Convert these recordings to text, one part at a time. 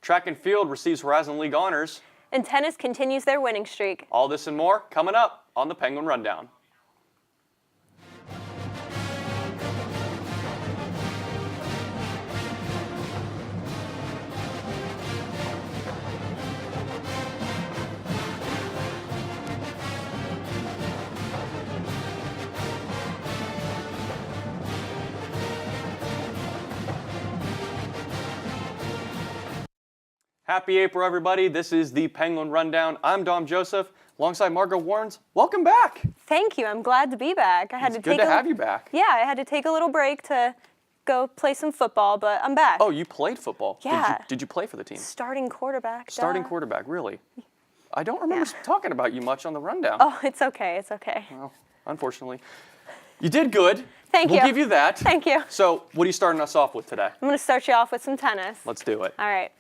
Track and field receives Horizon League honors. And tennis continues their winning streak. All this and more coming up on the Penguin Rundown. Happy April, everybody. This is the Penguin Rundown. I'm Dom Joseph, alongside Margot Warrens. Welcome back. Thank you. I'm glad to be back. It's good to have you back. Yeah, I had to take a little break to go play some football, but I'm back. Oh, you played football? Yeah. Did you play for the team? Starting quarterback. Starting quarterback, really? I don't remember talking about you much on the rundown. Oh, it's okay. It's okay. Well, unfortunately. You did good. Thank you. We'll give you that. Thank you. So, what are you starting us off with today? I'm going to start you off with some tennis. Let's do it. All right.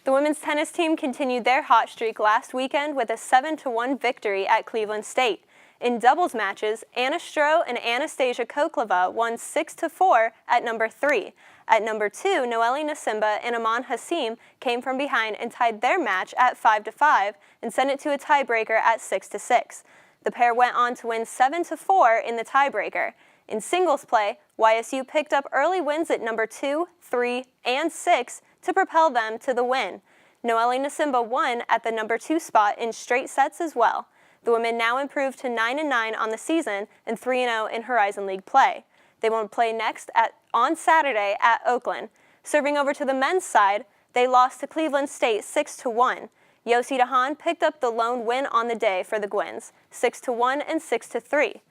The women's tennis team continued their hot streak last weekend with a 7-1 victory at Cleveland State. In doubles matches, Anna Stroh and Anastasia Koklova won 6-4 at number 3. At number 2, Noelle Nasimba and Aman Hassim came from behind and tied their match at 5-5 and sent it to a tiebreaker at 6-6. The pair went on to win 7-4 in the tiebreaker. In singles play, YSU picked up early wins at number 2, 3, and 6 to propel them to the win. Noelle Nasimba won at the number 2 spot in straight sets as well. The women now improved to 9-9 on the season and 3-0 in Horizon League play. They will play next on Saturday at Oakland. Serving over to the men's side, they lost to Cleveland State 6-1. Yossi DeHaan picked up the lone win on the day for the Gwins, 6-1 and 6-3.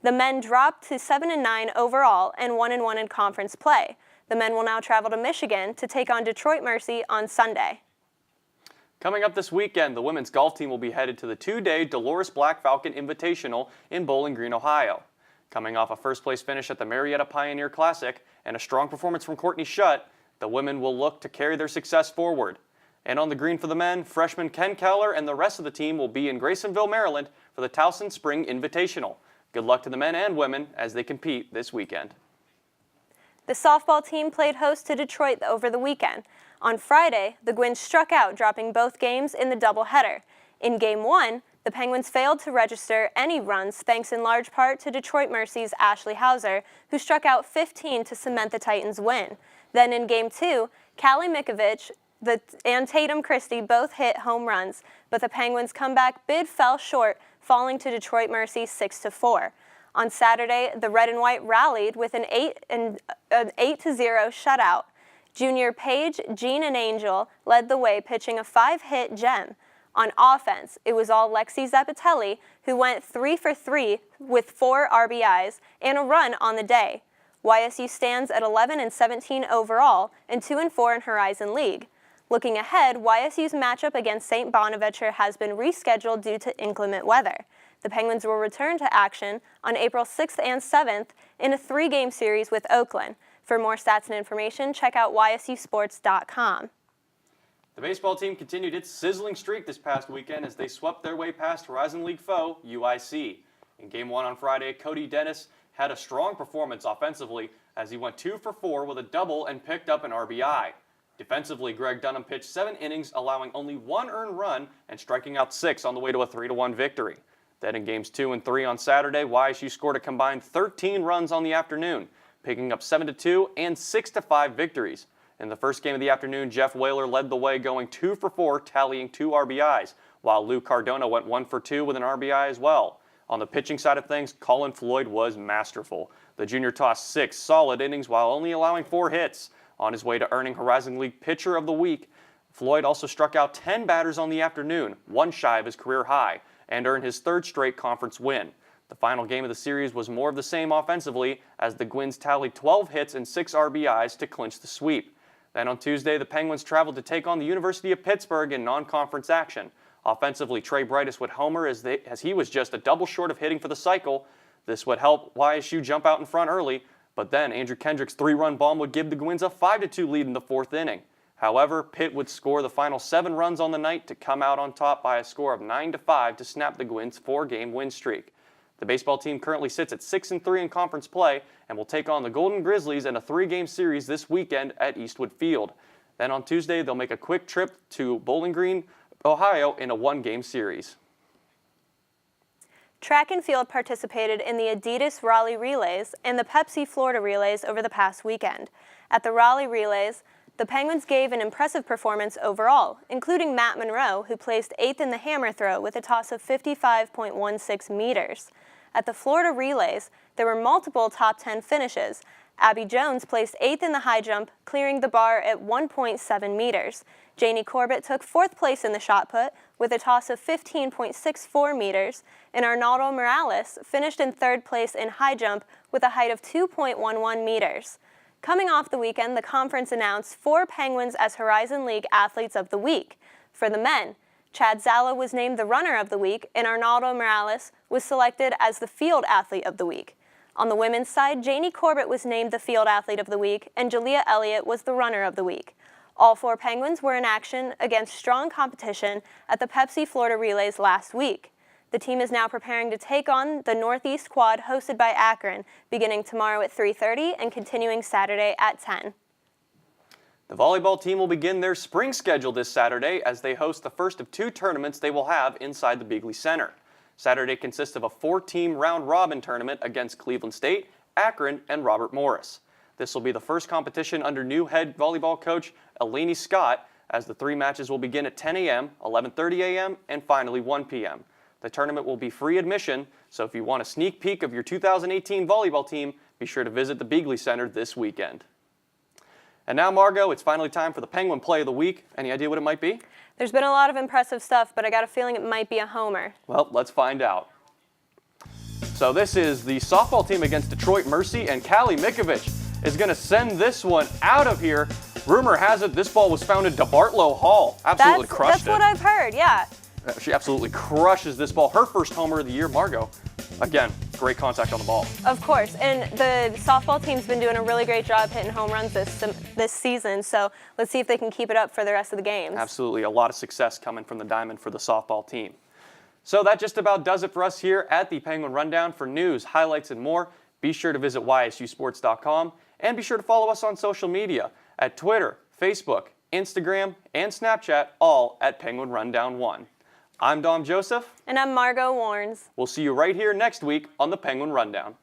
The men dropped to 7-9 overall and 1-1 in conference play. The men will now travel to Michigan to take on Detroit Mercy on Sunday. Coming up this weekend, the women's golf team will be headed to the 2-day Dolores Black Falcon Invitational in Bowling Green, Ohio. Coming off a first-place finish at the Marietta Pioneer Classic and a strong performance from Courtney Schutt, the women will look to carry their success forward. And on the green for the men, freshman Ken Keller and the rest of the team will be in Graysonville, Maryland for the Towson Spring Invitational. Good luck to the men and women as they compete this weekend. The softball team played host to Detroit over the weekend. On Friday, the Gwins struck out, dropping both games in the doubleheader. In Game 1, the Penguins failed to register any runs thanks in large part to Detroit Mercy's Ashley Hauser, who struck out 15 to cement the Titans' win. Then in Game 2, Callie Mikovic and Tatum Christie both hit home runs, but the Penguins' comeback bid fell short, falling to Detroit Mercy 6-4. On Saturday, the Red and White rallied with an 8-0 shutout. Junior Paige, Jean, and Angel led the way, pitching a 5-hit gem. On offense, it was all Lexi Zapatelli, who went 3 for 3 with 4 RBIs and a run on the day. YSU stands at 11-17 overall and 2-4 in Horizon League. Looking ahead, YSU's matchup against St. Bonaventure has been rescheduled due to inclement weather. The Penguins will return to action on April 6th and 7th in a 3-game series with Oakland. For more stats and information, check out ysusports.com. The baseball team continued its sizzling streak this past weekend as they swept their way past Horizon League foe UIC. In Game 1 on Friday, Cody Dennis had a strong performance offensively as he went 2 for 4 with a double and picked up an RBI. Defensively, Greg Dunham pitched 7 innings, allowing only 1 earned run and striking out 6 on the way to a 3-1 victory. Then in Games 2 and 3 on Saturday, YSU scored a combined 13 runs on the afternoon, picking up 7-2 and 6-5 victories. In the first game of the afternoon, Jeff Whaler led the way, going 2 for 4, tallying 2 RBIs, while Lou Cardona went 1 for 2 with an RBI as well. On the pitching side of things, Colin Floyd was masterful. The junior tossed 6 solid innings while only allowing 4 hits. On his way to earning Horizon League Pitcher of the Week, Floyd also struck out 10 batters on the afternoon, 1 shy of his career high, and earned his 3rd straight conference win. The final game of the series was more of the same offensively as the Gwins tallied 12 hits and 6 RBIs to clinch the sweep. Then on Tuesday, the Penguins traveled to take on the University of Pittsburgh in non-conference action. Offensively, Trey Brightus would homer as he was just a double short of hitting for the cycle. This would help YSU jump out in front early, but then Andrew Kendrick's 3-run bomb would give the Gwins a 5-2 lead in the 4th inning. However, Pitt would score the final 7 runs on the night to come out on top by a score of 9-5 to snap the Gwins' 4-game win streak. The baseball team currently sits at 6-3 in conference play and will take on the Golden Grizzlies in a 3-game series this weekend at Eastwood Field. Then on Tuesday, they'll make a quick trip to Bowling Green, Ohio in a one-game series. Track and field participated in the Adidas Raleigh Relays and the Pepsi Florida Relays over the past weekend. At the Raleigh Relays, the Penguins gave an impressive performance overall, including Matt Monroe, who placed 8th in the hammer throw with a toss of 55.16 meters. At the Florida Relays, there were multiple top 10 finishes. Abby Jones placed 8th in the high jump, clearing the bar at 1.7 meters. Janie Corbett took 4th place in the shot put with a toss of 15.64 meters, and Arnaldo Morales finished in 3rd place in high jump with a height of 2.11 meters. Coming off the weekend, the conference announced 4 Penguins as Horizon League Athletes of the Week. For the men, Chad Zala was named the Runner of the Week, and Arnaldo Morales was selected as the Field Athlete of the Week. On the women's side, Janie Corbett was named the Field Athlete of the Week, and Jalea Elliott was the Runner of the Week. All 4 Penguins were in action against strong competition at the Pepsi Florida Relays last week. The team is now preparing to take on the Northeast Quad hosted by Akron, beginning tomorrow at 3:30 and continuing Saturday at 10. The volleyball team will begin their spring schedule this Saturday as they host the first of 2 tournaments they will have inside the Bigley Center. Saturday consists of a 4-team round-robin tournament against Cleveland State, Akron, and Robert Morris. This will be the first competition under new head volleyball coach Eleni Scott, as the 3 matches will begin at 10 a.m., 11:30 a.m., and finally 1 p.m. The tournament will be free admission, so if you want a sneak peek of your 2018 volleyball team, be sure to visit the Bigley Center this weekend. And now, Margot, it's finally time for the Penguin Play of the Week. Any idea what it might be? There's been a lot of impressive stuff, but I got a feeling it might be a homer. Well, let's find out. So this is the softball team against Detroit Mercy, and Callie Mikovic is going to send this one out of here. Rumor has it this ball was found in DeBartolo Hall. Absolutely crushed it. That's what I've heard, yeah. She absolutely crushes this ball. Her first homer of the year, Margot. Again, great contact on the ball. Of course, and the softball team's been doing a really great job hitting home runs this season, so let's see if they can keep it up for the rest of the games. Absolutely, a lot of success coming from the diamond for the softball team. So that just about does it for us here at the Penguin Rundown. For news, highlights, and more, be sure to visit ysusports.com, and be sure to follow us on social media at Twitter, Facebook, Instagram, and Snapchat, all at Penguin Rundown 1. I'm Dom Joseph. And I'm Margot Warnes. We'll see you right here next week on the Penguin Rundown.